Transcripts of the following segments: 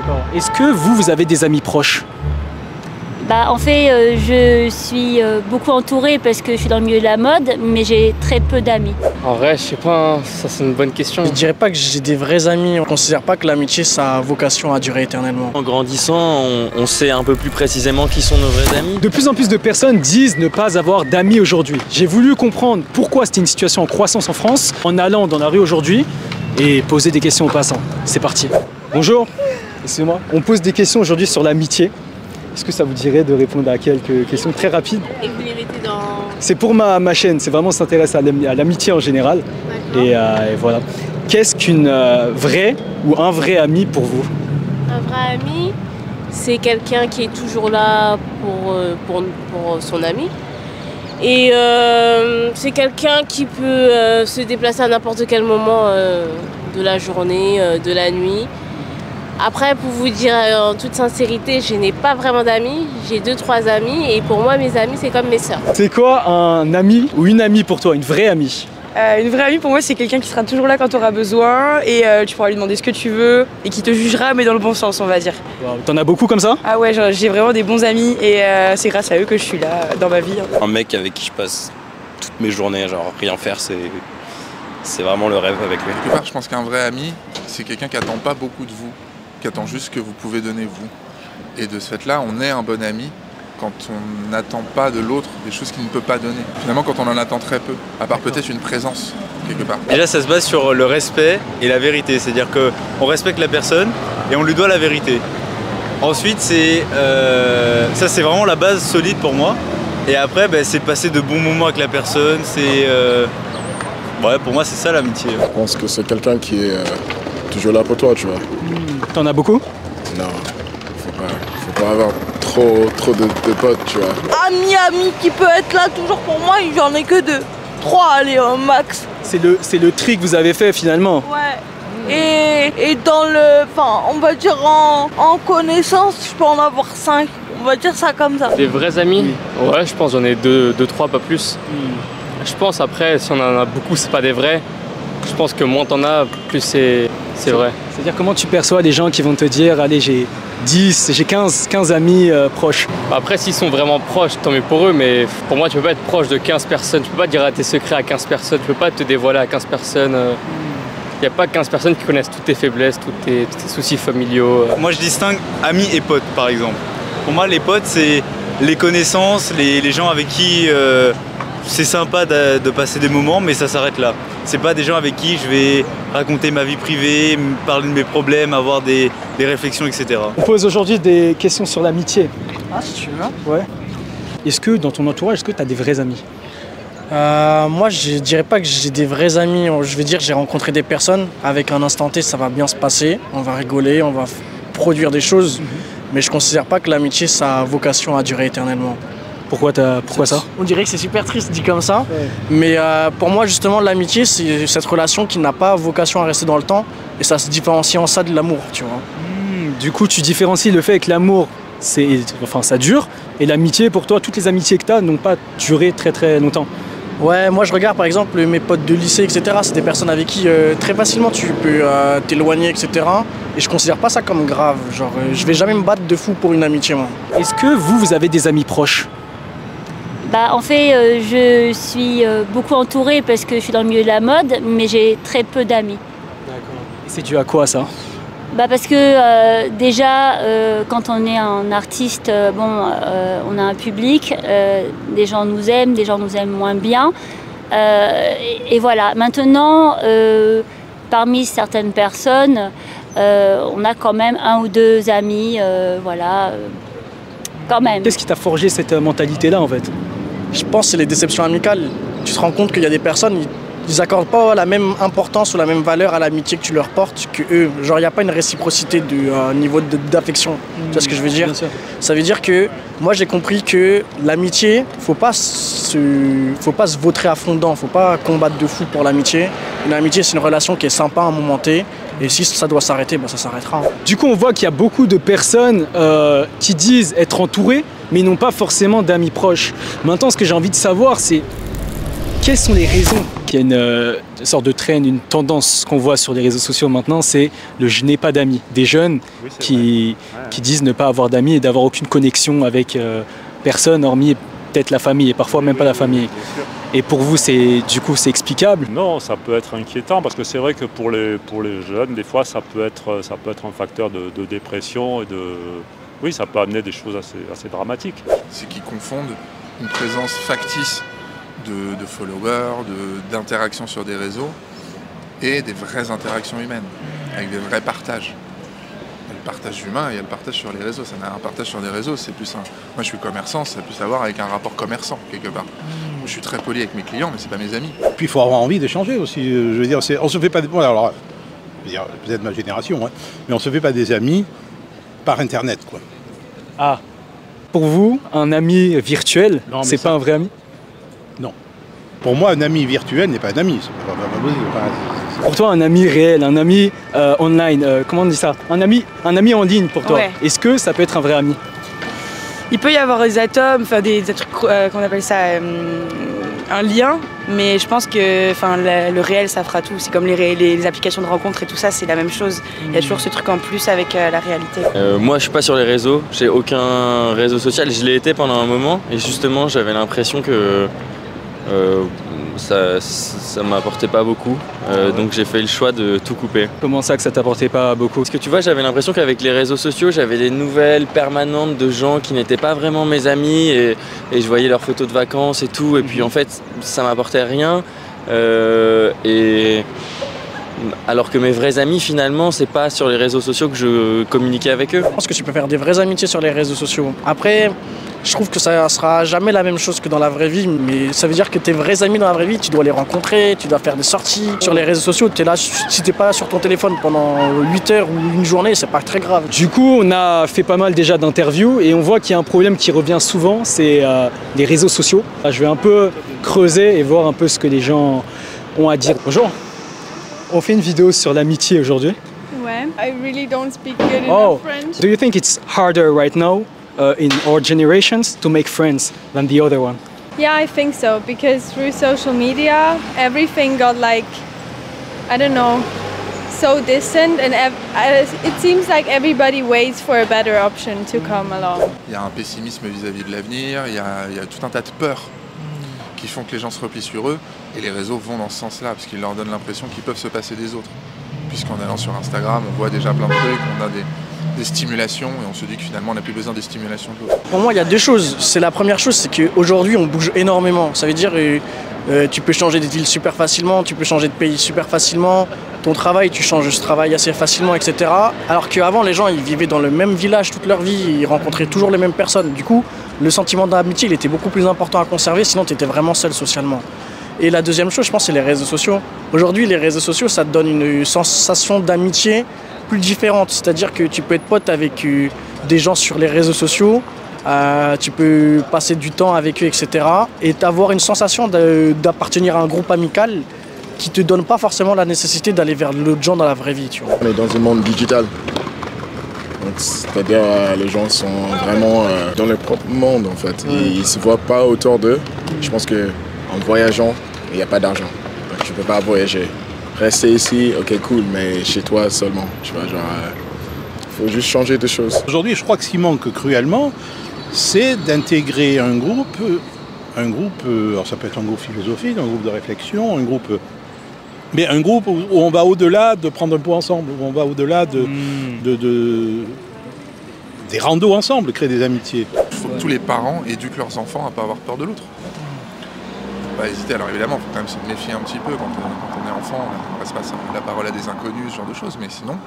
D'accord. Est-ce que vous avez des amis proches? Bah, en fait, je suis beaucoup entourée parce que je suis dans le milieu de la mode, mais j'ai très peu d'amis. En vrai, je sais pas, hein, ça c'est une bonne question. Je dirais pas que j'ai des vrais amis. On considère pas que l'amitié, ça a vocation à durer éternellement. En grandissant, on sait un peu plus précisément qui sont nos vrais amis. De plus en plus de personnes disent ne pas avoir d'amis aujourd'hui. J'ai voulu comprendre pourquoi c'était une situation en croissance en France en allant dans la rue aujourd'hui et poser des questions aux passants. C'est parti. Bonjour, excusez-moi. On pose des questions aujourd'hui sur l'amitié. Est-ce que ça vous dirait de répondre à quelques questions très rapides? Et vous les mettez dans... C'est pour ma chaîne, c'est vraiment s'intéresser à l'amitié en général. Et voilà. Qu'est-ce qu'une vraie ou un vrai ami pour vous? Un vrai ami, c'est quelqu'un qui est toujours là pour son ami. Et c'est quelqu'un qui peut se déplacer à n'importe quel moment de la journée, de la nuit. Après, pour vous dire en toute sincérité, je n'ai pas vraiment d'amis. J'ai 2-3 amis et pour moi, mes amis, c'est comme mes sœurs. C'est quoi un ami ou une amie pour toi, une vraie amie? Une vraie amie pour moi, c'est quelqu'un qui sera toujours là quand tu auras besoin et tu pourras lui demander ce que tu veux et qui te jugera, mais dans le bon sens, on va dire. Wow. T'en as beaucoup comme ça? Ah ouais, j'ai vraiment des bons amis et c'est grâce à eux que je suis là dans ma vie. Un mec avec qui je passe toutes mes journées, genre rien faire, c'est vraiment le rêve avec lui. Quelque part, je pense qu'un vrai ami, c'est quelqu'un qui attend pas beaucoup de vous, qui attend juste ce que vous pouvez donner vous. Et de ce fait-là, on est un bon ami quand on n'attend pas de l'autre des choses qu'il ne peut pas donner. Finalement, quand on en attend très peu, à part peut-être une présence, quelque part. Et là, ça se base sur le respect et la vérité. C'est-à-dire qu'on respecte la personne et on lui doit la vérité. Ensuite, ça c'est vraiment la base solide pour moi. Et après, c'est passer de bons moments avec la personne. Ouais, pour moi, c'est ça l'amitié. Je pense que c'est quelqu'un qui est toujours là pour toi, tu vois. T'en as beaucoup? Non, faut pas avoir trop de potes, tu vois. Ami qui peut être là toujours pour moi, j'en ai que 2. 3, allez, un max. C'est le tri que vous avez fait finalement. Ouais. Et dans le... Enfin, on va dire en connaissance, je peux en avoir 5. On va dire ça comme ça. Des vrais amis? Ouais, je pense j'en ai 2-3, pas plus. Je pense après, si on en a beaucoup, c'est pas des vrais. Je pense que moins t'en as, plus c'est vrai. C'est-à-dire comment tu perçois les gens qui vont te dire allez j'ai 10, j'ai 15 amis proches? Après s'ils sont vraiment proches, tant mieux pour eux, mais pour moi tu peux pas être proche de 15 personnes, tu peux pas dire tes secrets à 15 personnes, tu peux pas te dévoiler à 15 personnes. Il n'y a pas 15 personnes qui connaissent toutes tes faiblesses, tous tes soucis familiaux. Moi je distingue amis et potes par exemple. Pour moi les potes c'est les connaissances, les gens avec qui c'est sympa de passer des moments, mais ça s'arrête là. C'est pas des gens avec qui je vais raconter ma vie privée, me parler de mes problèmes, avoir des réflexions, etc. On pose aujourd'hui des questions sur l'amitié. Ah, si tu veux. Ouais. Est-ce que dans ton entourage, est-ce que tu as des vrais amis? Moi, je dirais pas que j'ai des vrais amis. Je veux dire, j'ai rencontré des personnes. Avec un instant T, ça va bien se passer. On va rigoler, on va produire des choses. Mais je considère pas que l'amitié, ça a vocation à durer éternellement. Pourquoi ça? On dirait que c'est super triste dit comme ça, ouais. Mais pour moi justement l'amitié c'est cette relation qui n'a pas vocation à rester dans le temps et ça se différencie en ça de l'amour, tu vois. Du coup tu différencies le fait que l'amour ça dure et l'amitié pour toi, toutes les amitiés que tu as n'ont pas duré très longtemps. Ouais, moi je regarde par exemple mes potes de lycée etc, c'est des personnes avec qui très facilement tu peux t'éloigner etc. Et je considère pas ça comme grave, genre je vais jamais me battre de fou pour une amitié moi. Est-ce que vous avez des amis proches? Bah, en fait, je suis beaucoup entourée parce que je suis dans le milieu de la mode, mais j'ai très peu d'amis. D'accord. Et c'est dû à quoi ça? Bah, parce que déjà, quand on est un artiste, on a un public, des gens nous aiment moins bien. Et voilà. Maintenant, parmi certaines personnes, on a quand même 1 ou 2 amis, voilà, quand même. Qu'est-ce qui t'a forgé cette mentalité-là en fait? Je pense que c'est les déceptions amicales. Tu te rends compte qu'il y a des personnes, ils n'accordent pas la même importance ou la même valeur à l'amitié que tu leur portes que eux. Genre, il n'y a pas une réciprocité du niveau d'affection. Tu vois ce que je veux dire? Ça veut dire que moi, j'ai compris que l'amitié, faut pas se vautrer à fond dedans. Faut pas combattre de fou pour l'amitié. Une amitié, c'est une relation qui est sympa à un moment T. Et si ça doit s'arrêter, ça s'arrêtera. Du coup, on voit qu'il y a beaucoup de personnes qui disent être entourées, mais ils n'ont pas forcément d'amis proches. Maintenant, ce que j'ai envie de savoir, c'est Quelles sont les raisons qu'il y a une sorte de trend, une tendance qu'on voit sur les réseaux sociaux maintenant, c'est le « je n'ai pas d'amis ». Des jeunes qui disent ne pas avoir d'amis et d'avoir aucune connexion avec personne, hormis peut-être la famille, et parfois même pas la famille. Et pour vous, du coup, c'est explicable? Non, ça peut être inquiétant, parce que c'est vrai que pour les jeunes, des fois, ça peut être un facteur de dépression et oui, ça peut amener des choses assez dramatiques. C'est qu'ils confondent une présence factice de followers, d'interactions sur des réseaux et des vraies interactions humaines, avec des vrais partages. Il y a le partage humain et il y a le partage sur les réseaux. Un partage sur des réseaux, c'est plus moi je suis commerçant, ça a plus à voir avec un rapport commerçant quelque part. Je suis très poli avec mes clients, mais c'est pas mes amis. Puis il faut avoir envie d'échanger aussi. Je veux dire, on se fait pas. Alors, peut-être ma génération, hein, mais on se fait pas des amis par Internet, quoi. Ah, pour vous, un ami virtuel, c'est pas un vrai ami? Non. Pour moi, un ami virtuel n'est pas un ami. C'est pas possible. Pour toi, un ami réel, un ami online, comment on dit ça? Un ami en ligne pour toi. Ouais. Est-ce que ça peut être un vrai ami? Il peut y avoir des atomes, enfin des trucs qu'on appelle ça un lien, mais je pense que le réel ça fera tout. C'est comme les applications de rencontres et tout ça, c'est la même chose. Il y a toujours ce truc en plus avec la réalité. Moi je suis pas sur les réseaux, j'ai aucun réseau social. Je l'ai été pendant un moment et justement j'avais l'impression que ça m'apportait pas beaucoup, donc j'ai fait le choix de tout couper. Comment ça que ça t'apportait pas beaucoup? Parce que tu vois, j'avais l'impression qu'avec les réseaux sociaux, j'avais des nouvelles permanentes de gens qui n'étaient pas vraiment mes amis et je voyais leurs photos de vacances et tout, et puis en fait ça m'apportait rien, et alors que mes vrais amis finalement c'est pas sur les réseaux sociaux que je communiquais avec eux. Je pense que tu peux faire des vraies amitiés sur les réseaux sociaux. Après, je trouve que ça sera jamais la même chose que dans la vraie vie, mais ça veut dire que tes vrais amis dans la vraie vie, tu dois les rencontrer, tu dois faire des sorties. Sur les réseaux sociaux, t'es là, si t'es pas sur ton téléphone pendant 8 heures ou une journée, c'est pas très grave. Du coup, on a fait pas mal déjà d'interviews et on voit qu'il y a un problème qui revient souvent, c'est les réseaux sociaux. Je vais un peu creuser et voir un peu ce que les gens ont à dire. Bonjour, on fait une vidéo sur l'amitié aujourd'hui. Ouais. I really don't speak good enough French. Do you think it's harder right now in our generations to make friends than the other one? Yeah, I think so, because through social media, everything got like, I don't know, so distant, and it seems like everybody waits for a better option to come along. Il y a un pessimisme vis-à-vis de l'avenir, il y a tout un tas de peurs qui font que les gens se replient sur eux, et les réseaux vont dans ce sens-là, parce qu'ils leur donnent l'impression qu'ils peuvent se passer des autres. Puisqu'en allant sur Instagram, on voit déjà plein de trucs, on a des stimulations, et on se dit que finalement on n'a plus besoin des stimulations de l'autre. Pour moi, il y a deux choses. La première chose, c'est qu'aujourd'hui, on bouge énormément. Ça veut dire tu peux changer de ville super facilement, tu peux changer de pays super facilement, ton travail, tu changes de travail assez facilement, etc. Alors qu'avant, les gens, ils vivaient dans le même village toute leur vie, ils rencontraient toujours les mêmes personnes. Du coup, le sentiment d'amitié, il était beaucoup plus important à conserver, sinon tu étais vraiment seul socialement. Et la deuxième chose, je pense, c'est les réseaux sociaux. Aujourd'hui, les réseaux sociaux, ça te donne une sensation d'amitié plus différente. C'est-à-dire que tu peux être pote avec des gens sur les réseaux sociaux, tu peux passer du temps avec eux, etc. Et avoir une sensation d'appartenir à un groupe amical qui te donne pas forcément la nécessité d'aller vers l'autre gens dans la vraie vie. Tu vois. On est dans un monde digital. C'est-à-dire les gens sont vraiment dans leur propre monde en fait. Ils ne se voient pas autour d'eux. Je pense qu'en voyageant, il n'y a pas d'argent. Donc tu ne peux pas voyager. Rester ici, ok cool, mais chez toi seulement. Tu vois, genre, faut juste changer de choses. Aujourd'hui, je crois que ce qui manque cruellement, c'est d'intégrer un groupe, alors ça peut être un groupe philosophique, un groupe de réflexion, mais un groupe où on va au-delà de prendre un pot ensemble, où on va au-delà des randos ensemble, créer des amitiés. Il faut que tous les parents éduquent leurs enfants à ne pas avoir peur de l'autre. Pas hésiter, alors évidemment, il faut quand même se méfier un petit peu quand on est enfant, on passe pas la parole à des inconnus, ce genre de choses, mais sinon,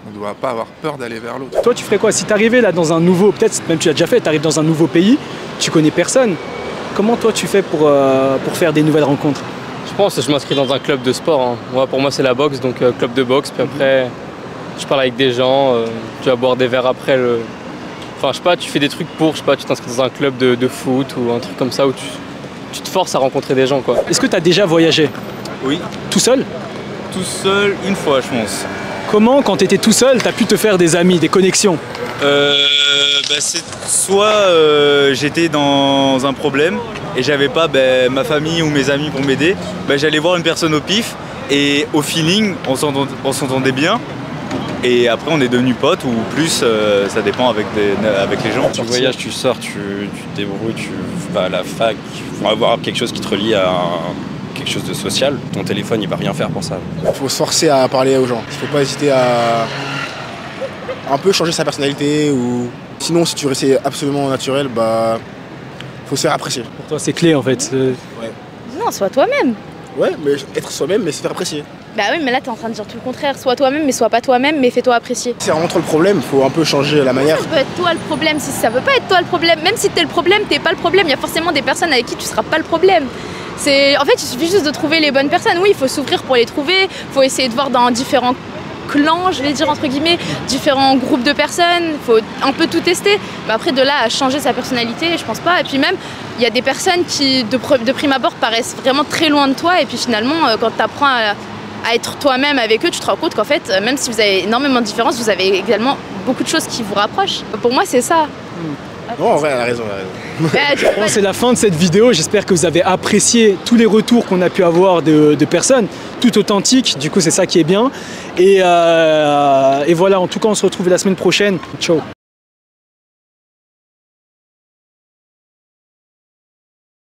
on ne doit pas avoir peur d'aller vers l'autre. Toi, tu ferais quoi si tu arrivais là dans un nouveau, peut-être même tu l'as déjà fait, tu arrives dans un nouveau pays, tu connais personne, comment toi tu fais pour faire des nouvelles rencontres? Je pense que je m'inscris dans un club de sport. Hein. Ouais, pour moi, c'est la boxe, donc club de boxe, puis après, je parle avec des gens, tu vas boire des verres après le... Enfin, je sais pas, tu fais des trucs pour, je sais pas, tu t'inscris dans un club de foot ou un truc comme ça où tu te forces à rencontrer des gens, quoi. Est-ce que tu as déjà voyagé? Oui. Tout seul? Tout seul, une fois, je pense. Comment, quand tu étais tout seul, tu as pu te faire des amis, des connexions? Soit j'étais dans un problème et j'avais pas ma famille ou mes amis pour m'aider, j'allais voir une personne au pif et au feeling on s'entendait bien et après on est devenus potes ou plus, ça dépend avec les gens. Tu voyages, tu sors, tu te débrouilles, tu vas à la fac, pour avoir quelque chose qui te relie à quelque chose de social. Ton téléphone il va rien faire pour ça. Il faut se forcer à parler aux gens, il faut pas hésiter à un peu changer sa personnalité ou sinon si tu restes absolument naturel, faut se faire apprécier. Pour toi c'est clé en fait. Ouais. Non, sois toi-même. Ouais, mais être soi-même mais se faire apprécier. Bah oui, mais là t'es en train de dire tout le contraire. Sois toi-même mais sois pas toi-même mais fais-toi apprécier. C'est vraiment trop le problème, il faut un peu changer la manière. Ça peut être toi le problème, si ça peut pas être toi le problème. Même si t'es le problème, t'es pas le problème. Il y a forcément des personnes avec qui tu seras pas le problème. En fait, il suffit juste de trouver les bonnes personnes. Oui, il faut s'ouvrir pour les trouver, il faut essayer de voir dans différents clans, je vais dire entre guillemets, différents groupes de personnes, il faut un peu tout tester. Mais après de là à changer sa personnalité, je pense pas. Et puis même, il y a des personnes qui de prime abord paraissent vraiment très loin de toi et puis finalement quand tu apprends à être toi-même avec eux, tu te rends compte qu'en fait, même si vous avez énormément de différences, vous avez également beaucoup de choses qui vous rapprochent. Pour moi, c'est ça. Non, en vrai, elle a raison, Bon, c'est la fin de cette vidéo, j'espère que vous avez apprécié tous les retours qu'on a pu avoir de personnes, tout authentiques, du coup c'est ça qui est bien. Et voilà, en tout cas on se retrouve la semaine prochaine. Ciao.